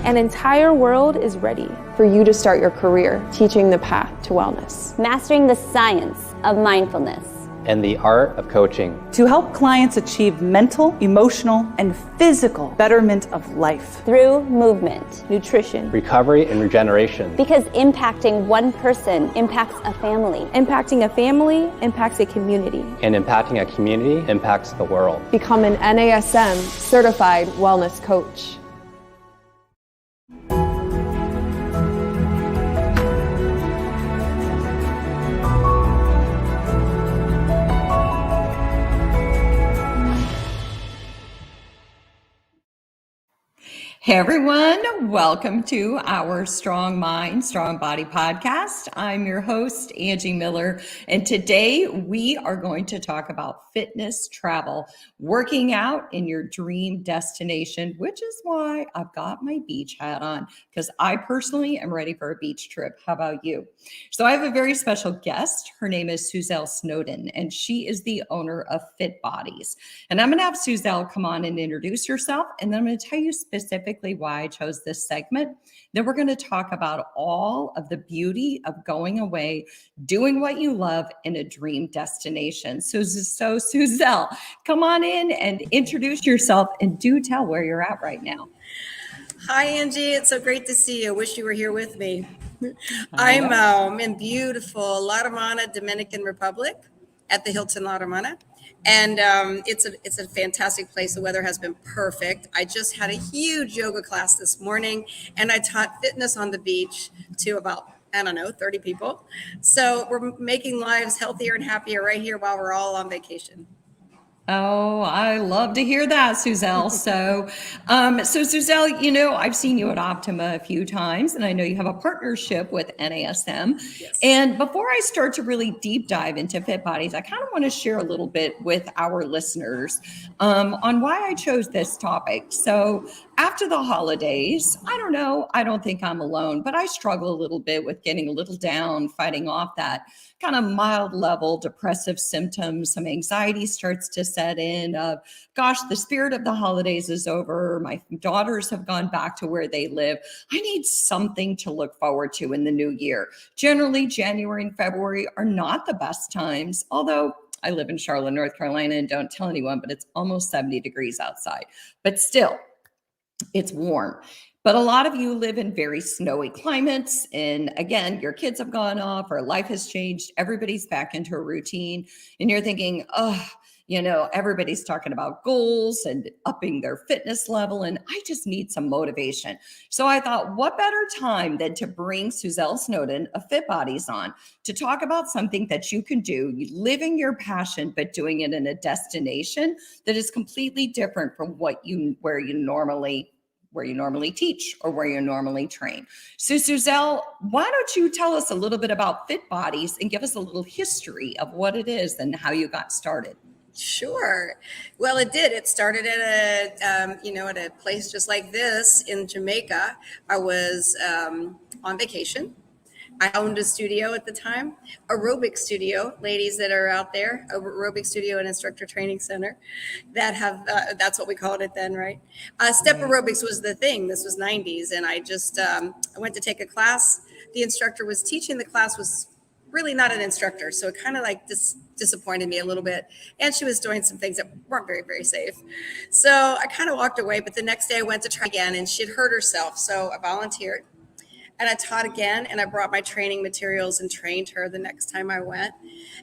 An entire world is ready for you to start your career teaching the path to wellness. Mastering the science of mindfulness. And the art of coaching. To help clients achieve mental, emotional, and physical betterment of life. Through movement, nutrition, recovery, and regeneration. Because impacting one person impacts a family. Impacting a family impacts a community. And impacting a community impacts the world. Become an NASM certified wellness coach. Hey everyone, welcome to our Strong Mind, Strong Body podcast. I'm your host, Angie Miller, and today we are going to talk about fitness, travel, working out in your dream destination, which is why I've got my beach hat on, because I personally am ready for a beach trip. How about you? So I have a very special guest. Her name is Suzelle Snowden, and she is the owner of Fit Bodies. And I'm going to have Suzelle come on and introduce herself, and then I'm going to tell you specifically why I chose this segment. Then we're going to talk about all of the beauty of going away, doing what you love in a dream destination. So Suzelle, come on in and introduce yourself and do tell where you're at right now. Hi, Angie. It's so great to see you. Wish you were here with me. I'm in beautiful La Romana, Dominican Republic at the Hilton La Romana. And it's a fantastic place. The weather has been perfect. I just had a huge yoga class this morning, and I taught fitness on the beach to about, 30 people. So we're making lives healthier and happier right here while we're all on vacation. Oh, I love to hear that, Suzelle. So Suzelle, I've seen you at Optima a few times, and I know you have a partnership with NASM. Yes. And before I start to really deep dive into Fit Bodies, I kind of want to share a little bit with our listeners on why I chose this topic. So after the holidays, I don't think I'm alone, but I struggle a little bit with getting a little down, fighting off that kind of mild level depressive symptoms. Some anxiety starts to set in of, gosh, the spirit of the holidays is over. My daughters have gone back to where they live. I need something to look forward to in the new year. Generally, January and February are not the best times, although I live in Charlotte, North Carolina, and don't tell anyone, but it's almost 70 degrees outside. But still, it's warm. But a lot of you live in very snowy climates. And again, your kids have gone off or life has changed. Everybody's back into a routine. And you're thinking, everybody's talking about goals and upping their fitness level. And I just need some motivation. So I thought, what better time than to bring Suzelle Snowden of Fit Bodies on to talk about something that you can do, living your passion, but doing it in a destination that is completely different from where you normally teach or where you normally train. So Suzelle, why don't you tell us a little bit about Fit Bodies and give us a little history of what it is and how you got started? Sure. Well, it did. It started at a place just like this in Jamaica. I was on vacation. I owned a studio at the time, aerobic studio, ladies that are out there, aerobic studio and instructor training center that have, that's what we called it then, right? Step aerobics was the thing. This was 90s. And I just, I went to take a class. The instructor was teaching. The class was really not an instructor. So it kind of like disappointed me a little bit. And she was doing some things that weren't very, very safe. So I kind of walked away. But the next day I went to try again and she'd hurt herself. So I volunteered. And I taught again, and I brought my training materials and trained her the next time I went.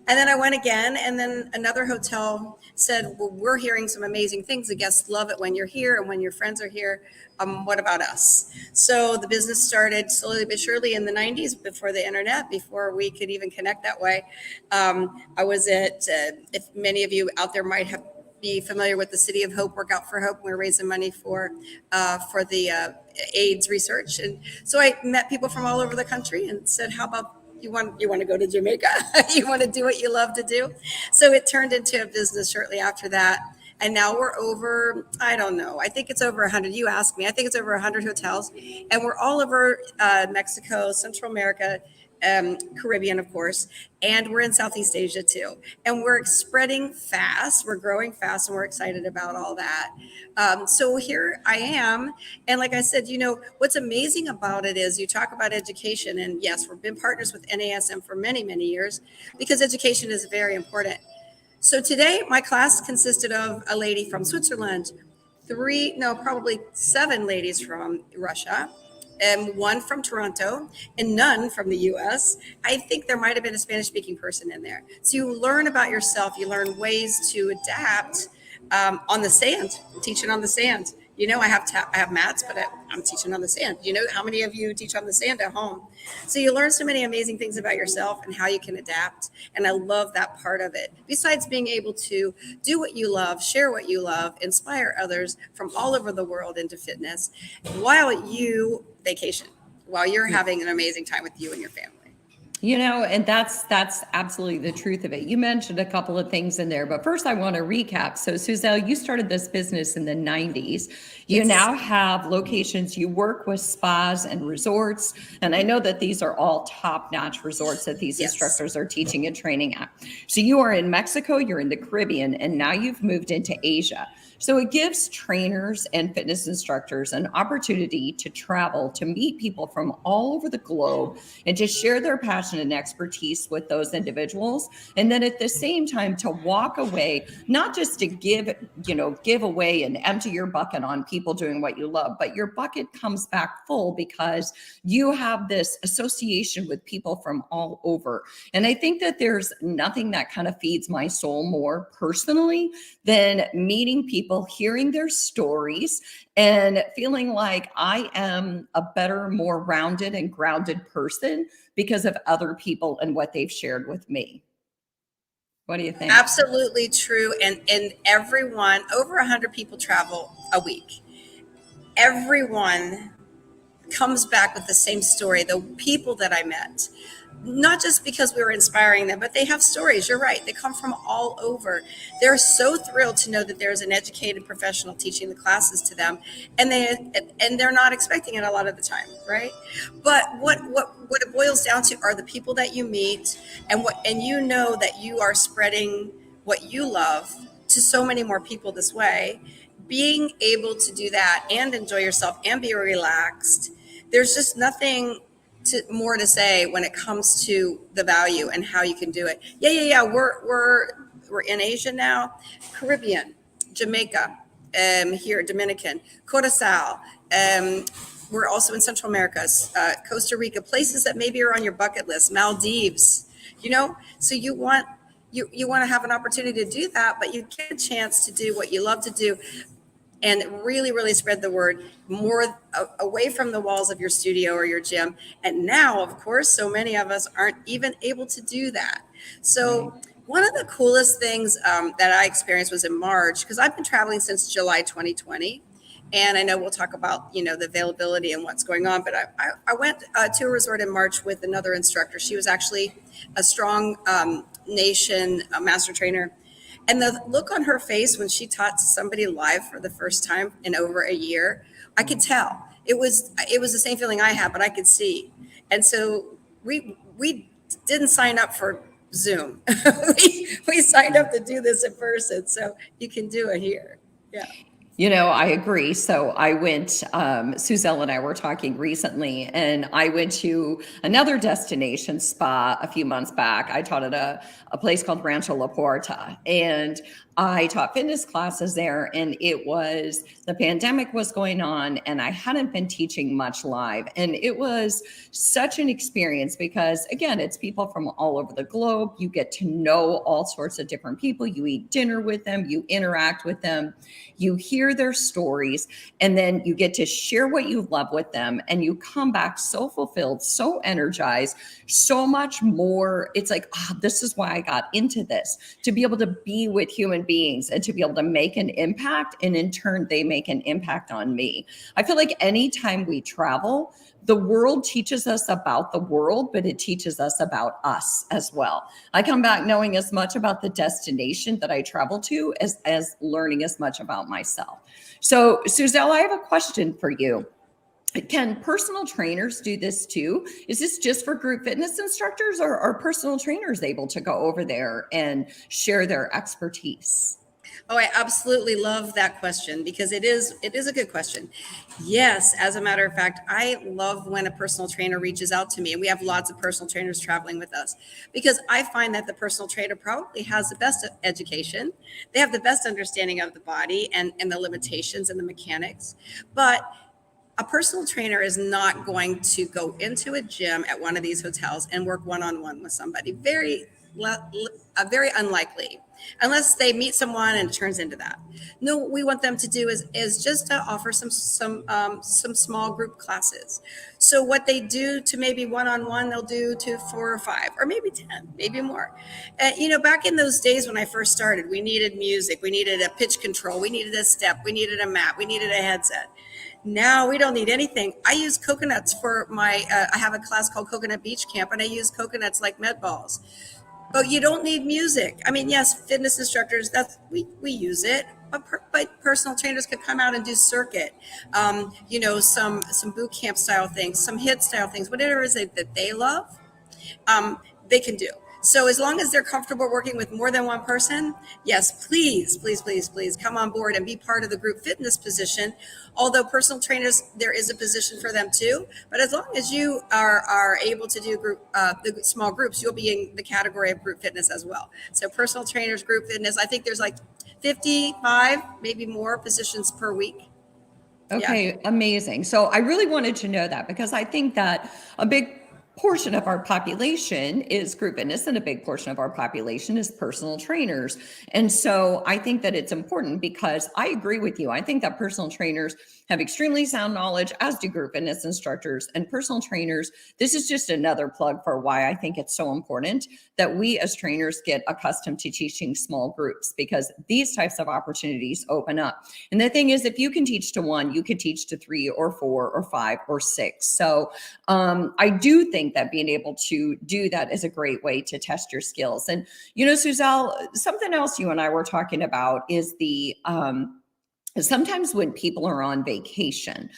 And then I went again, and then another hotel said, well, we're hearing some amazing things. The guests love it when you're here and when your friends are here. What about us? So the business started slowly but surely in the 90s before the internet, before we could even connect that way. I was at, if many of you out there might be familiar with the City of Hope, Work Out for Hope. We're raising money for the AIDS research. And so I met people from all over the country and said, how about you want to go to Jamaica? You want to do what you love to do? So it turned into a business shortly after that. And now we're over, I don't know, I think it's over 100. You asked me, I think it's over 100 hotels. And we're all over Mexico, Central America, Caribbean, of course, and we're in Southeast Asia too. And we're spreading fast, we're growing fast, and we're excited about all that. So here I am. And like I said, what's amazing about it is you talk about education. And yes, we've been partners with NASM for many, many years because education is very important. So today, my class consisted of a lady from Switzerland, probably 7 ladies from Russia, and 1 from Toronto, and none from the US. I think there might have been a Spanish-speaking person in there. So you learn about yourself, you learn ways to adapt on the sand, teaching on the sand. I have mats, but I'm teaching on the sand. How many of you teach on the sand at home? So you learn so many amazing things about yourself and how you can adapt. And I love that part of it. Besides being able to do what you love, share what you love, inspire others from all over the world into fitness while you vacation, while you're having an amazing time with you and your family. And that's absolutely the truth of it. You mentioned a couple of things in there, but first I want to recap. So Suzelle, you started this business in the 90s. You now have locations. You work with spas and resorts. And I know that these are all top-notch resorts that these instructors are teaching and training at. So you are in Mexico, you're in the Caribbean, and now you've moved into Asia. So it gives trainers and fitness instructors an opportunity to travel, to meet people from all over the globe and to share their passion and expertise with those individuals. And then at the same time, to walk away, not just to give away and empty your bucket on people doing what you love, but your bucket comes back full because you have this association with people from all over. And I think that there's nothing that kind of feeds my soul more personally than meeting people, hearing their stories, and feeling like I am a better, more rounded and grounded person because of other people and what they've shared with me. What do you think? Absolutely true. And everyone, over 100 people travel a week. Everyone comes back with the same story. The people that I met, not just because we were inspiring them, but they have stories. You're right. They come from all over. They're so thrilled to know that there's an educated professional teaching the classes to them, and they're not expecting it a lot of the time, right? But what it boils down to are the people that you meet, and that you are spreading what you love to so many more people this way. Being able to do that and enjoy yourself and be relaxed. There's just nothing more to say when it comes to the value and how you can do it. Yeah. We're in Asia now, Caribbean, Jamaica, here, Dominican, Curacao. We're also in Central America, Costa Rica, places that maybe are on your bucket list, Maldives, so you want to have an opportunity to do that, but you get a chance to do what you love to do and really, really spread the word more away from the walls of your studio or your gym. And now, of course, so many of us aren't even able to do that. So one of the coolest things that I experienced was in March, because I've been traveling since July 2020. And I know we'll talk about, the availability and what's going on. But I went to a resort in March with another instructor. She was actually a Strong Nation master trainer. And the look on her face when she taught to somebody live for the first time in over a year, I could tell. It was the same feeling I had, but I could see. And so we didn't sign up for Zoom. we signed up to do this in person. So you can do it here. Yeah. I agree. So I went, Suzelle and I were talking recently, and I went to another destination spa a few months back. I taught at a place called Rancho La Puerta, and I taught fitness classes there, and the pandemic was going on, and I hadn't been teaching much live. And it was such an experience because, again, it's people from all over the globe. You get to know all sorts of different people. You eat dinner with them, you interact with them, you hear their stories, and then you get to share what you love with them, and you come back so fulfilled, so energized, so much more. It's like, this is why I got into this, to be able to be with human beings and to be able to make an impact, and in turn they make an impact on me. I feel like anytime we travel, the world teaches us about the world, but it teaches us about us as well. I come back knowing as much about the destination that I travel to as learning as much about myself. So, Suzelle, I have a question for you. Can personal trainers do this too? Is this just for group fitness instructors, or are personal trainers able to go over there and share their expertise? Oh, I absolutely love that question because it is a good question. Yes, as a matter of fact, I love when a personal trainer reaches out to me, and we have lots of personal trainers traveling with us because I find that the personal trainer probably has the best education. They have the best understanding of the body and the limitations and the mechanics. But a personal trainer is not going to go into a gym at one of these hotels and work one-on-one with somebody. Very unlikely, unless they meet someone and it turns into that. No, what we want them to do is just to offer some small group classes. So what they do to maybe one-on-one, they'll do to 4 or 5, or maybe 10, maybe more. Back in those days when I first started, we needed music, we needed a pitch control, we needed a step, we needed a mat, we needed a headset. Now we don't need anything. I use coconuts for my, I have a class called Coconut Beach Camp, and I use coconuts like med balls. But you don't need music. I mean, yes, fitness instructors, we use it, but personal trainers could come out and do circuit, some boot camp style things, some HIIT style things, whatever it is that they love, they can do. So as long as they're comfortable working with more than one person, yes, please, please, please, please come on board and be part of the group fitness position. Although personal trainers, there is a position for them too. But as long as you are able to do the small groups, you'll be in the category of group fitness as well. So personal trainers, group fitness, I think there's like 55, maybe more positions per week. Okay, yeah. Amazing. So I really wanted to know that because I think that a big portion of our population is group fitness, and a big portion of our population is personal trainers. And so I think that it's important because I agree with you. I think that personal trainers have extremely sound knowledge, as do group fitness instructors and personal trainers. This is just another plug for why I think it's so important that we as trainers get accustomed to teaching small groups, because these types of opportunities open up. And the thing is, if you can teach to 1, you could teach to 3 or 4 or 5 or 6. So I do think that being able to do that is a great way to test your skills. And, Suzelle, something else you and I were talking about is the sometimes when people are on vacation,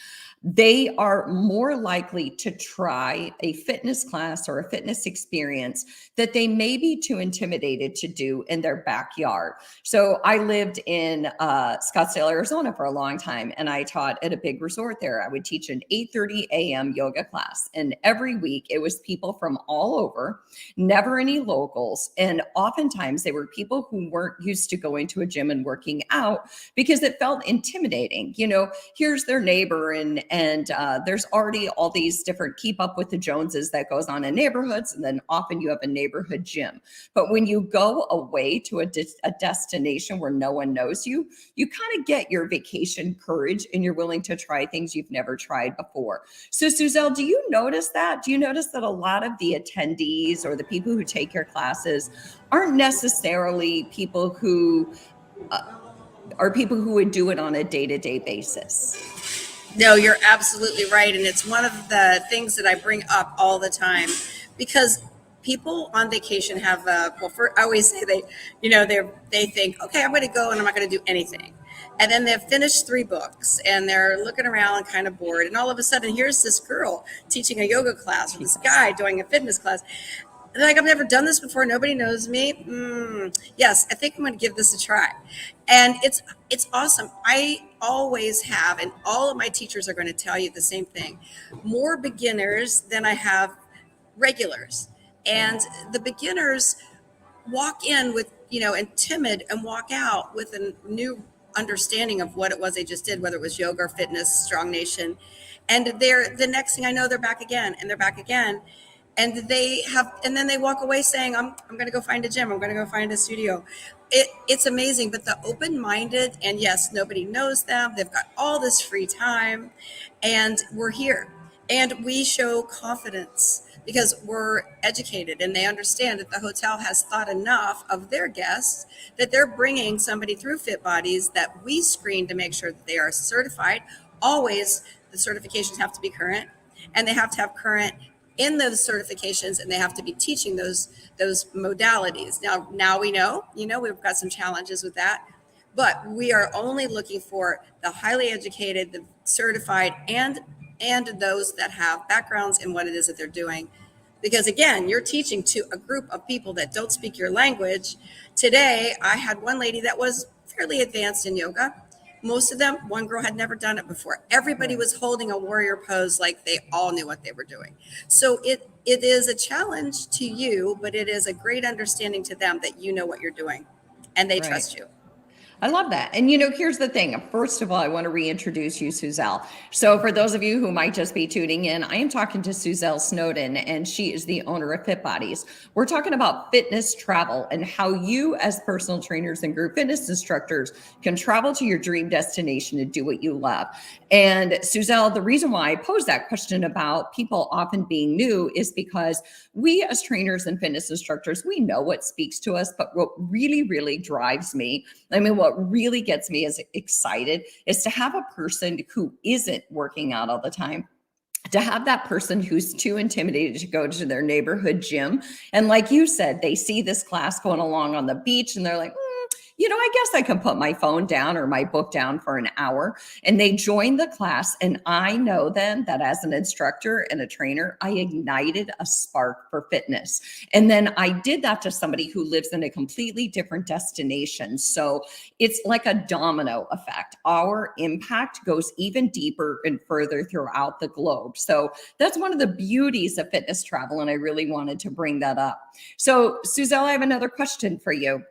they are more likely to try a fitness class or a fitness experience that they may be too intimidated to do in their backyard. So I lived in Scottsdale, Arizona for a long time, and I taught at a big resort there. I would teach an 8:30 a.m. yoga class, and every week it was people from all over, never any locals. And oftentimes they were people who weren't used to going to a gym and working out because it felt intimidating. Here's their neighbor, and there's already all these different keep up with the Joneses that goes on in neighborhoods. And then often you have a neighborhood gym. But when you go away to a destination where no one knows you, you kind of get your vacation courage and you're willing to try things you've never tried before. So Suzelle, do you notice that? Do you notice that a lot of the attendees or the people who take your classes aren't necessarily people who are people who would do it on a day-to-day basis? No, you're absolutely right. And it's one of the things that I bring up all the time, because people on vacation have, I always say they think, okay, I'm going to go and I'm not going to do anything. And then they've finished 3 books and they're looking around kind of bored. And all of a sudden, here's this girl teaching a yoga class, or this guy doing a fitness class. And like, I've never done this before. Nobody knows me. Yes, I think I'm going to give this a try. And it's awesome. I always have, and all of my teachers are going to tell you the same thing, more beginners than I have regulars. And the beginners walk in with, and timid, and walk out with a new understanding of what it was they just did, whether it was yoga or fitness, Strong Nation. And the next thing I know, they're back again, and they're back again. And then they walk away saying, I'm going to go find a gym. I'm going to go find a studio. It's amazing. But the open-minded, and yes, nobody knows them. They've got all this free time, and we're here. And we show confidence because we're educated, and they understand that the hotel has thought enough of their guests that they're bringing somebody through Fit Bodies that we screen to make sure that they are certified. Always, the certifications have to be current, and they have to have current in those certifications, and they have to be teaching those modalities. Now we know, we've got some challenges with that, but we are only looking for the highly educated, the certified, and and those that have backgrounds in what it is that they're doing. Because again, you're teaching to a group of people that don't speak your language. Today, I had one lady that was fairly advanced in yoga. Most of them, one girl had never done it before. Everybody was holding a warrior pose like they all knew what they were doing. So it is a challenge to you, but it is a great understanding to them that you know what you're doing and they trust you. I love that. And here's the thing. First of all, I want to reintroduce you, Suzelle. So for those of you who might just be tuning in, I am talking to Suzelle Snowden, and she is the owner of Fit Bodies. We're talking about fitness travel and how you as personal trainers and group fitness instructors can travel to your dream destination and do what you love. And Suzelle, the reason why I posed that question about people often being new is because we as trainers and fitness instructors, we know what speaks to us, but what really, really drives me, what really gets me as excited is to have a person who isn't working out all the time, to have that person who's too intimidated to go to their neighborhood gym. And like you said, they see this class going along on the beach and they're like, I guess I can put my phone down or my book down for an hour, and they join the class. And I know then that as an instructor and a trainer, I ignited a spark for fitness. And then I did that to somebody who lives in a completely different destination. So it's like a domino effect. Our impact goes even deeper and further throughout the globe. So that's one of the beauties of fitness travel. And I really wanted to bring that up. So Suzelle, I have another question for you.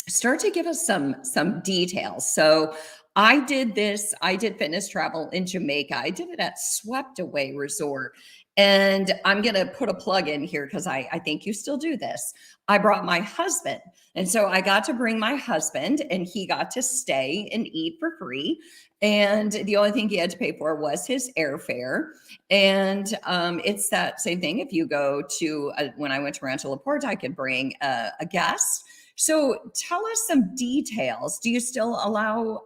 Start to give us some details. So I did fitness travel in Jamaica. I did it at Swept Away Resort. And I'm going to put a plug in here because I think you still do this. I brought my husband. And so I got to bring my husband and he got to stay and eat for free. And the only thing he had to pay for was his airfare. And it's that same thing. If you go to, when I went to Rancho La Porta, I could bring a guest. So tell us some details. Do you still allow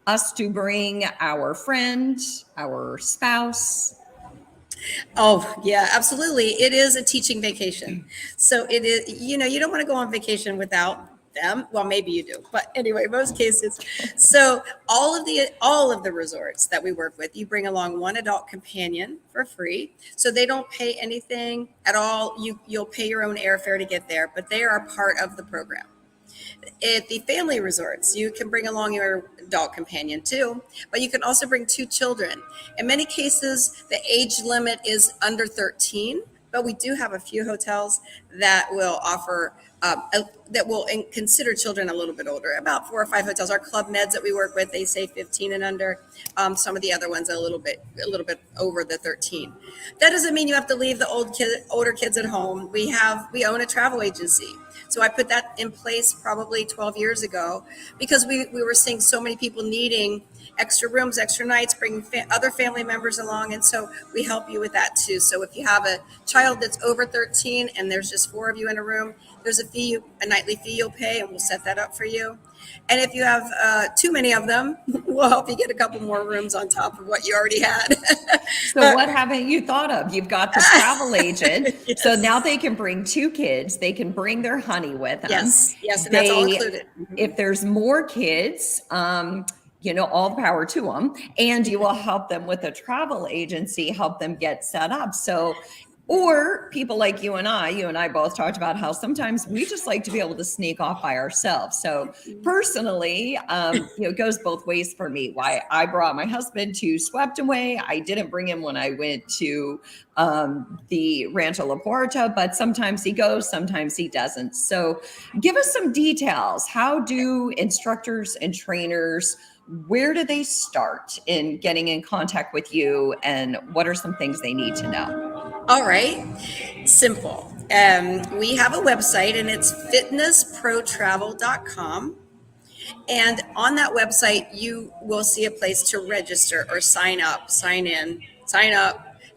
us to bring our friend, our spouse? Oh, yeah, absolutely. It is a teaching vacation. So it is, you don't want to go on vacation without them. Well, maybe you do, but anyway, most cases. So all of the resorts that we work with, you bring along one adult companion for free. So they don't pay anything at all. You'll pay your own airfare to get there, but they are part of the program. At the family resorts, you can bring along your adult companion too, but you can also bring two children. In many cases, the age limit is under 13, but we do have a few hotels that will offer that will consider children a little bit older. About 4 or 5 hotels. Our Club Meds that we work with, they say 15 and under. Some of the other ones are a little bit over the 13. That doesn't mean you have to leave the older kids at home. We own a travel agency. So I put that in place probably 12 years ago because we were seeing so many people needing extra rooms, extra nights, bring other family members along. And so we help you with that too. So if you have a child that's over 13 and there's just 4 of you in a room, there's a nightly fee you'll pay, and we'll set that up for you. And if you have too many of them, we'll help you get a couple more rooms on top of what you already had. So what haven't you thought of? You've got the travel agent. Yes. So now they can bring 2 kids. They can bring their honey with them. Yes, and that's all included. If there's more kids, all the power to them. And you will help them with a travel agency, help them get set up. So, or people like you and I both talked about how sometimes we just like to be able to sneak off by ourselves. So personally, it goes both ways for me. Why I brought my husband to Swept Away. I didn't bring him when I went to the Rancho La Porta, but sometimes he goes, sometimes he doesn't. So give us some details. How do instructors and trainers, where do they start in getting in contact with you, and what are some things they need to know? All right, simple. We have a website and it's fitnessprotravel.com. And on that website, you will see a place to register or sign up.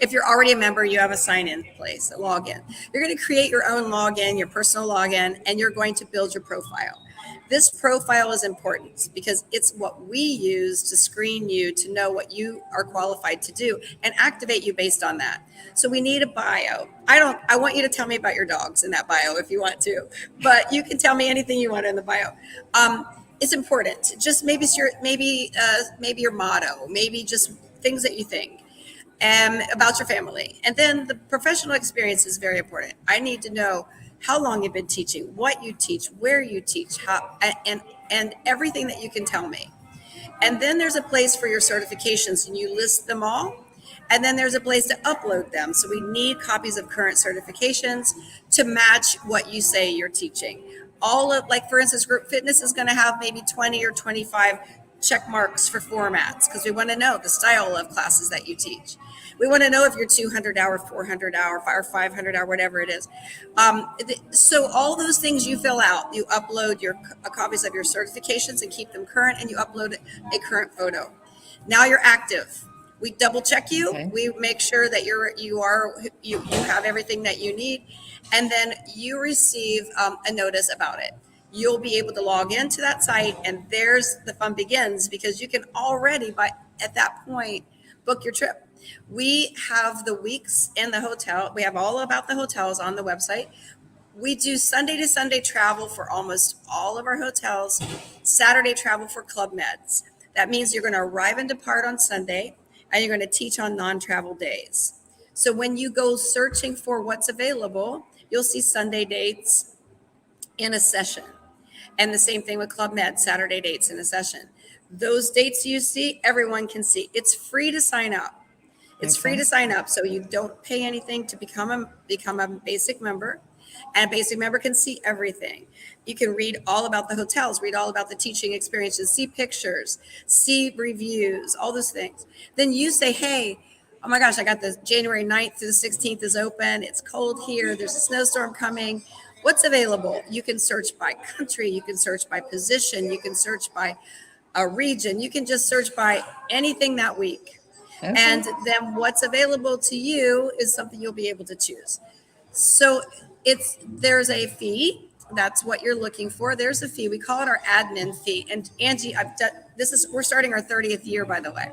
If you're already a member, you have a sign-in place, a login. You're going to create your own login, your personal login, and you're going to build your profile. This profile is important because it's what we use to screen you to know what you are qualified to do and activate you based on that. So we need a bio. I want you to tell me about your dogs in that bio if you want to, but you can tell me anything you want in the bio. It's important. Just maybe your motto, maybe just things that you think. about your family. And then the professional experience is very important. I need to know how long you've been teaching, what you teach, where you teach, how, and everything that you can tell me. And then there's a place for your certifications, and you list them all. And then there's a place to upload them. So we need copies of current certifications to match what you say you're teaching. All of, like, for instance, group fitness is going to have maybe 20 or 25 check marks for formats, because we want to know the style of classes that you teach. We want to know if you're 200 hour, 400 hour, or 500 hour, whatever it is. So all those things you fill out, you upload your copies of your certifications and keep them current, and you upload a current photo. Now you're active. We double check you. Okay. We make sure that you have everything that you need, and then you receive a notice about it. You'll be able to log into that site, and there's the fun begins, because you can already, at that point, book your trip. We have the weeks in the hotel. We have all about the hotels on the website. We do Sunday to Sunday travel for almost all of our hotels, Saturday travel for Club Meds. That means you're going to arrive and depart on Sunday, and you're going to teach on non-travel days. So when you go searching for what's available, you'll see Sunday dates in a session. And the same thing with Club Med, Saturday dates in a session. Those dates you see, everyone can see. It's free to sign up. It's free to sign up, so you don't pay anything to become a basic member, and a basic member can see everything. You can read all about the hotels, read all about the teaching experiences, see pictures, see reviews, all those things. Then you say, hey, oh my gosh, I got the January 9th through the 16th is open. It's cold here. There's a snowstorm coming. What's available? You can search by country. You can search by position. You can search by a region. You can just search by anything that week. Okay. And then what's available to you is something you'll be able to choose. So there's a fee. That's what you're looking for. There's a fee. We call it our admin fee. And Angie, we're starting our 30th year, by the way.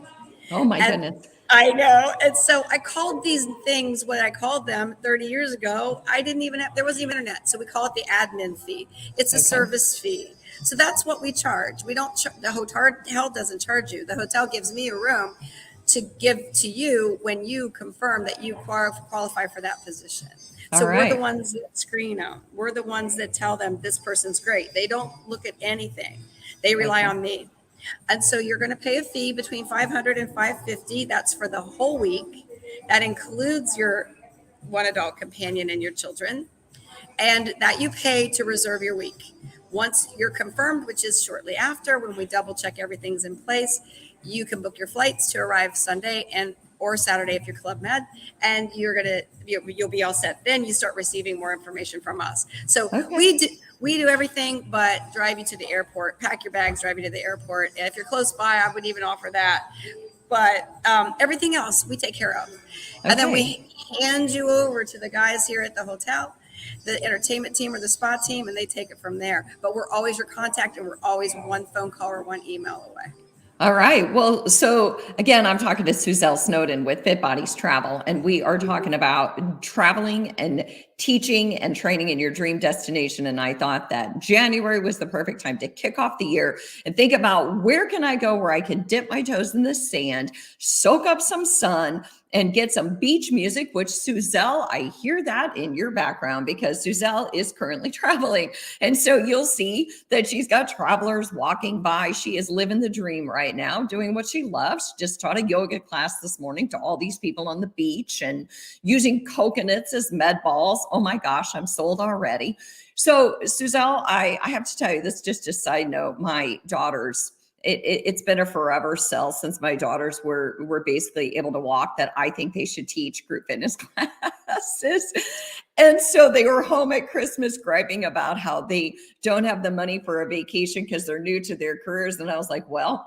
Oh my goodness. I know. And so I called these things what I called them 30 years ago. There wasn't even internet. So we call it the admin fee. It's a service fee. So that's what we charge. We don't, the hotel doesn't charge you. The hotel gives me a room to give to you when you confirm that you qualify for that position. So we're the ones that screen them. We're the ones that tell them this person's great. They don't look at anything. They rely on me. And so you're going to pay a fee between $500 and $550. That's for the whole week. That includes your one adult companion and your children. And that you pay to reserve your week. Once you're confirmed, which is shortly after, when we double check everything's in place, you can book your flights to arrive Sunday or Saturday if you're Club Med, and you'll be all set. Then you start receiving more information from us. So we do everything but drive you to the airport, pack your bags, drive you to the airport. And if you're close by, I would even offer that. But everything else we take care of. And then we hand you over to the guys here at the hotel, the entertainment team or the spa team, and they take it from there. But we're always your contact, and we're always one phone call or one email away. All right. Well, so again, I'm talking to Suzelle Snowden with Fit Bodies Travel, and we are talking about traveling and teaching and training in your dream destination. And I thought that January was the perfect time to kick off the year and think about, where can I go where I can dip my toes in the sand, soak up some sun, and get some beach music, which Suzelle, I hear that in your background because Suzelle is currently traveling. And so you'll see that she's got travelers walking by. She is living the dream right now, doing what she loves. She just taught a yoga class this morning to all these people on the beach and using coconuts as med balls. Oh my gosh, I'm sold already. So Suzelle, I have to tell you this, just a side note, my daughters, it's been a forever sell since my daughters were basically able to walk, that I think they should teach group fitness classes. And so they were home at Christmas griping about how they don't have the money for a vacation because they're new to their careers. And I was like, well,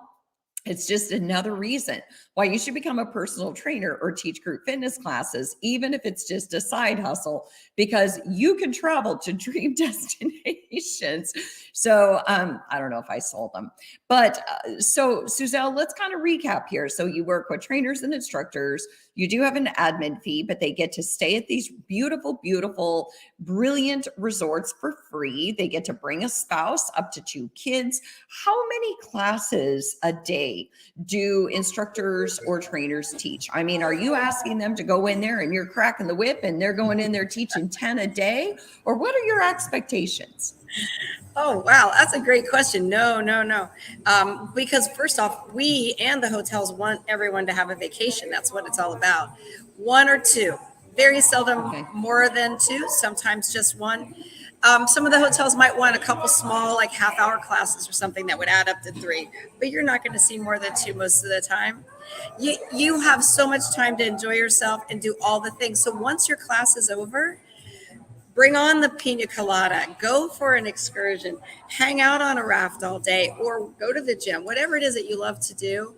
it's just another reason why you should become a personal trainer or teach group fitness classes, even if it's just a side hustle, because you can travel to dream destinations. So I don't know if I sold them, but so Suzelle, let's kind of recap here. So you work with trainers and instructors You do have an admin fee, but they get to stay at these beautiful, beautiful, brilliant resorts for free. They get to bring a spouse, up to 2 kids. How many classes a day do instructors or trainers teach? I mean, are you asking them to go in there and you're cracking the whip and they're going in there teaching 10 a day? Or what are your expectations? Oh, wow. That's a great question. No. Because first off, we and the hotels want everyone to have a vacation. That's what it's all about. 1 or 2, very seldom more than 2, sometimes just 1. Some of the hotels might want a couple small, like half-hour classes or something that would add up to 3, but you're not going to see more than 2 most of the time. You have so much time to enjoy yourself and do all the things. So once your class is over, bring on the pina colada, go for an excursion, hang out on a raft all day, or go to the gym, whatever it is that you love to do,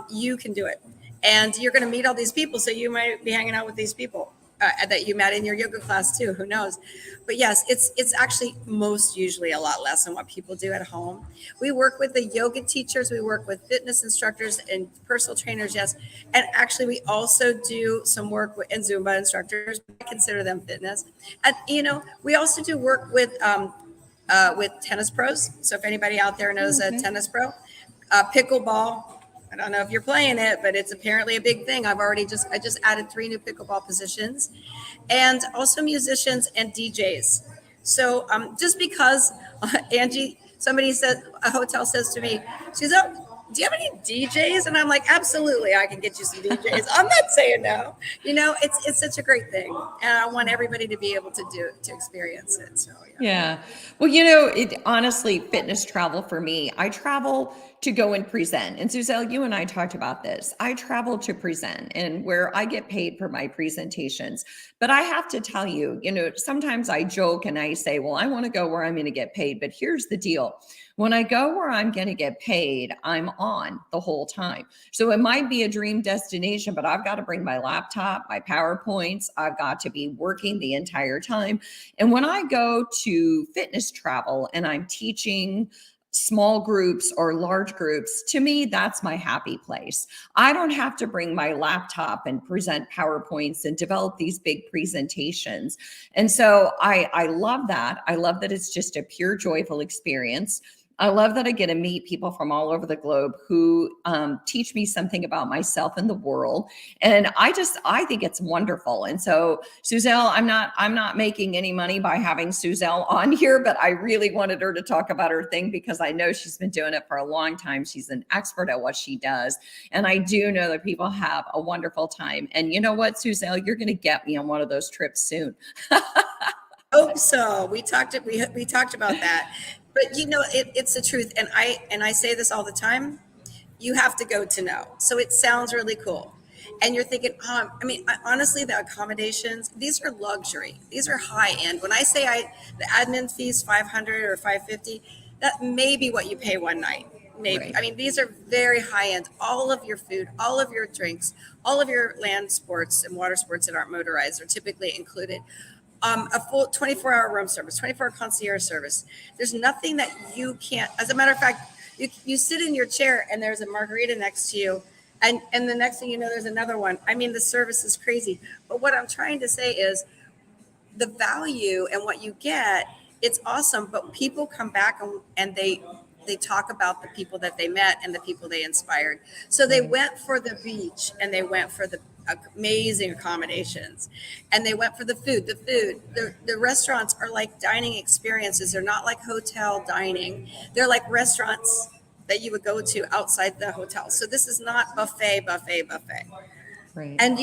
you can do it. And you're going to meet all these people. So you might be hanging out with these people that you met in your yoga class too, who knows? But yes, it's actually most usually a lot less than what people do at home. We work with the yoga teachers, we work with fitness instructors and personal trainers, yes. And actually we also do some work with Zumba instructors. I consider them fitness. And we also do work with tennis pros. So if anybody out there knows a tennis pro, pickleball, I don't know if you're playing it, but it's apparently a big thing. I just added 3 new pickleball positions, and also musicians and DJs. So just because Angie, a hotel says to me, Suzelle, do you have any DJs? And I'm like, absolutely, I can get you some DJs. I'm not saying no. It's such a great thing, and I want everybody to be able to experience it. So yeah. Well, honestly, fitness travel for me, I travel to go and present. And Suzelle, you and I talked about this. I travel to present, and where I get paid for my presentations. But I have to tell you, sometimes I joke and I say, well, I want to go where I'm going to get paid. But here's the deal. When I go where I'm going to get paid, I'm on the whole time. So it might be a dream destination, but I've got to bring my laptop, my PowerPoints. I've got to be working the entire time. And when I go to fitness travel and I'm teaching small groups or large groups, to me, that's my happy place. I don't have to bring my laptop and present PowerPoints and develop these big presentations. And so I love that. I love that it's just a pure, joyful experience. I love that I get to meet people from all over the globe who teach me something about myself and the world. And I think it's wonderful. And so, Suzelle, I'm not making any money by having Suzelle on here, but I really wanted her to talk about her thing because I know she's been doing it for a long time. She's an expert at what she does. And I do know that people have a wonderful time. And you know what, Suzelle, you're going to get me on one of those trips soon. Hope so. We talked about that. But it's the truth, and I say this all the time. You have to go to know. So it sounds really cool, and you're thinking, honestly, the accommodations, these are luxury. These are high end. When I say the admin fees $500 or $550, that may be what you pay one night. Maybe. Right. These are very high end. All of your food, all of your drinks, all of your land sports and water sports that aren't motorized are typically included. A full 24-hour room service, 24-hour concierge service. There's nothing that you can't. As a matter of fact, you sit in your chair and there's a margarita next to you, and the next thing you know, there's another one. The service is crazy. But what I'm trying to say is the value and what you get, it's awesome. But people come back and they talk about the people that they met and the people they inspired. So they went for the beach and they went for the amazing accommodations, and they went for the food. The restaurants are like dining experiences. They're not like hotel dining. They're like restaurants that you would go to outside the hotel. So this is not buffet. Right. And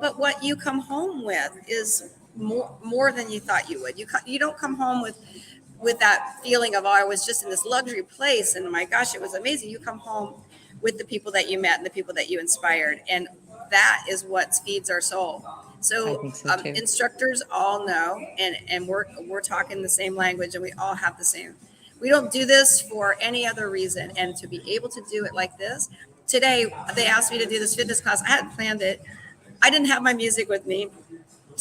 but what you come home with is more than you thought you would. You don't come home with that feeling of, I was just in this luxury place and my gosh, it was amazing. You come home with the people that you met and the people that you inspired, and that is what feeds our soul. So instructors all know, and we're talking the same language, and we all have the same. We don't do this for any other reason. And to be able to do it like this, today they asked me to do this fitness class. I hadn't planned it. I didn't have my music with me.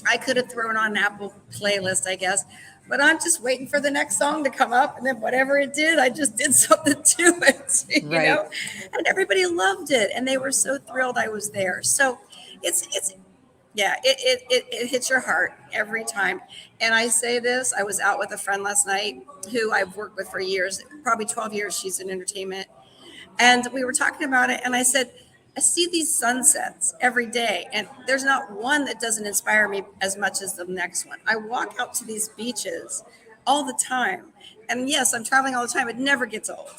I could have thrown on an Apple playlist, I guess, but I'm just waiting for the next song to come up. And then whatever it did, I just did something to it, you know, and everybody loved it. And they were so thrilled I was there. So it's yeah, it hits your heart every time. And I say this, I was out with a friend last night who I've worked with for years, probably 12 years. She's in entertainment. And we were talking about it. And I said, I see these sunsets every day, and there's not one that doesn't inspire me as much as the next one. I walk out to these beaches all the time. And yes, I'm traveling all the time. It never gets old.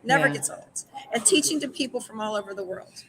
Never Yeah. gets old. And teaching to people from all over the world.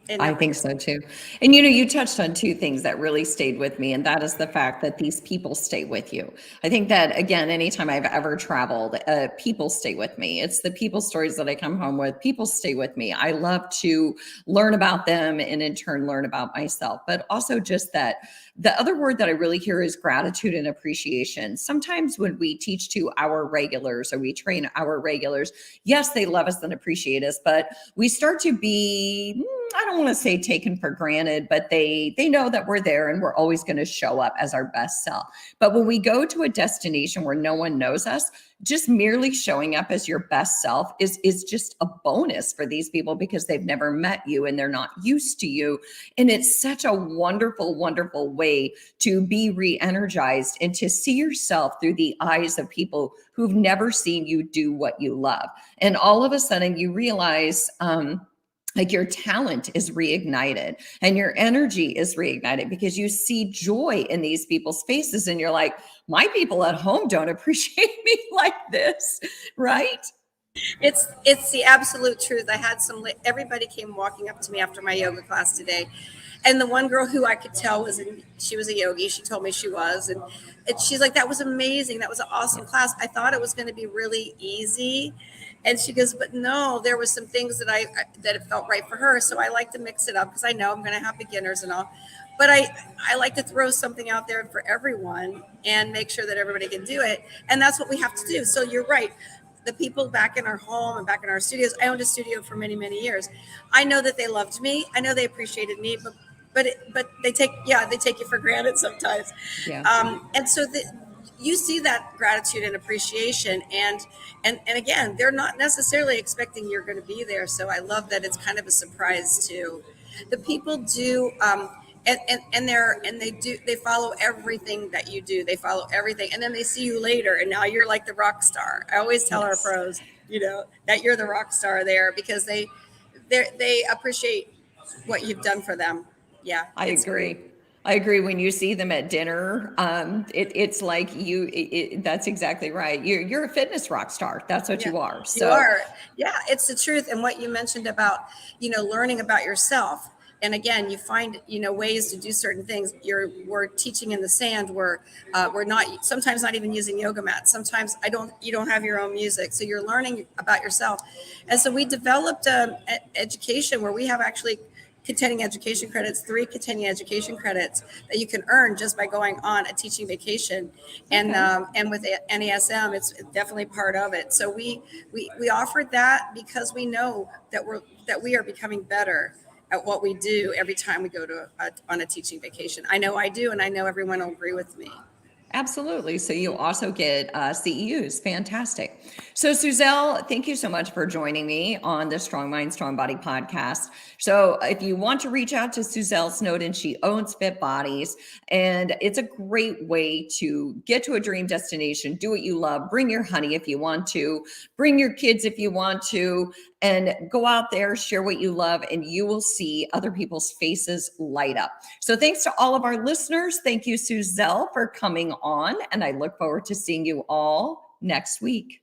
It I never think gets so old. too. And you touched on two things that really stayed with me, and that is the fact that these people stay with you. I think that, again, anytime I've ever traveled, people stay with me. It's the people stories that I come home with. People stay with me. I love to learn about them and in turn learn about myself, but also just that the other word that I really hear is gratitude and appreciation. Sometimes when we teach to our regulars or we train our regulars, yes, they love us and appreciate us, but we start to be, I don't want to say taken for granted, but they know that we're there and we're always going to show up as our best self. But when we go to a destination where no one knows us, just merely showing up as your best self is just a bonus for these people because they've never met you and they're not used to you. And it's such a wonderful, wonderful way to be re-energized and to see yourself through the eyes of people who've never seen you do what you love. And all of a sudden you realize, like your talent is reignited and your energy is reignited because you see joy in these people's faces and you're like, my people at home don't appreciate me like this, right? It's the absolute truth. I had everybody came walking up to me after my yoga class today. And the one girl who I could tell she was a yogi. She told me she was. And she's like, that was amazing. That was an awesome class. I thought it was going to be really easy. And she goes, but no, there was some things that it felt right for her. So I like to mix it up because I know I'm going to have beginners and all. But I like to throw something out there for everyone and make sure that everybody can do it. And that's what we have to do. So you're right. The people back in our home and back in our studios, I owned a studio for many, many years. I know that they loved me. I know they appreciated me, but they take you for granted sometimes. Yeah. And so you see that gratitude and appreciation, and again, they're not necessarily expecting you're going to be there. So I love that it's kind of a surprise too. The people do, they follow everything that you do. They follow everything, and then they see you later, and now you're like the rock star. I always tell our pros, that you're the rock star there because they appreciate what you've done for them. Yeah, I agree. Great. I agree. When you see them at dinner, it's like that's exactly right. You're a fitness rock star. That's what you are. So you are. Yeah, it's the truth. And what you mentioned about, learning about yourself. And again, you find, ways to do certain things. We're teaching in the sand. We're not sometimes not even using yoga mats. Sometimes you don't have your own music. So you're learning about yourself. And so we developed education where we have actually continuing education credits, 3 continuing education credits that you can earn just by going on a teaching vacation. And and with NASM, it's definitely part of it. So we offered that because we know that we are becoming better at what we do every time we go on a teaching vacation. I know I do, and I know everyone will agree with me. absolutely. So you also get CEUs. Fantastic. So Suzelle, thank you so much for joining me on the Strong Mind, Strong Body podcast. So if you want to reach out to Suzelle Snowden, she owns Fit Bodies, and it's a great way to get to a dream destination, do what you love, bring your honey if you want to, bring your kids if you want to, and go out there, share what you love, and you will see other people's faces light up. So thanks to all of our listeners. Thank you, Suzelle, for coming on, and I look forward to seeing you all next week.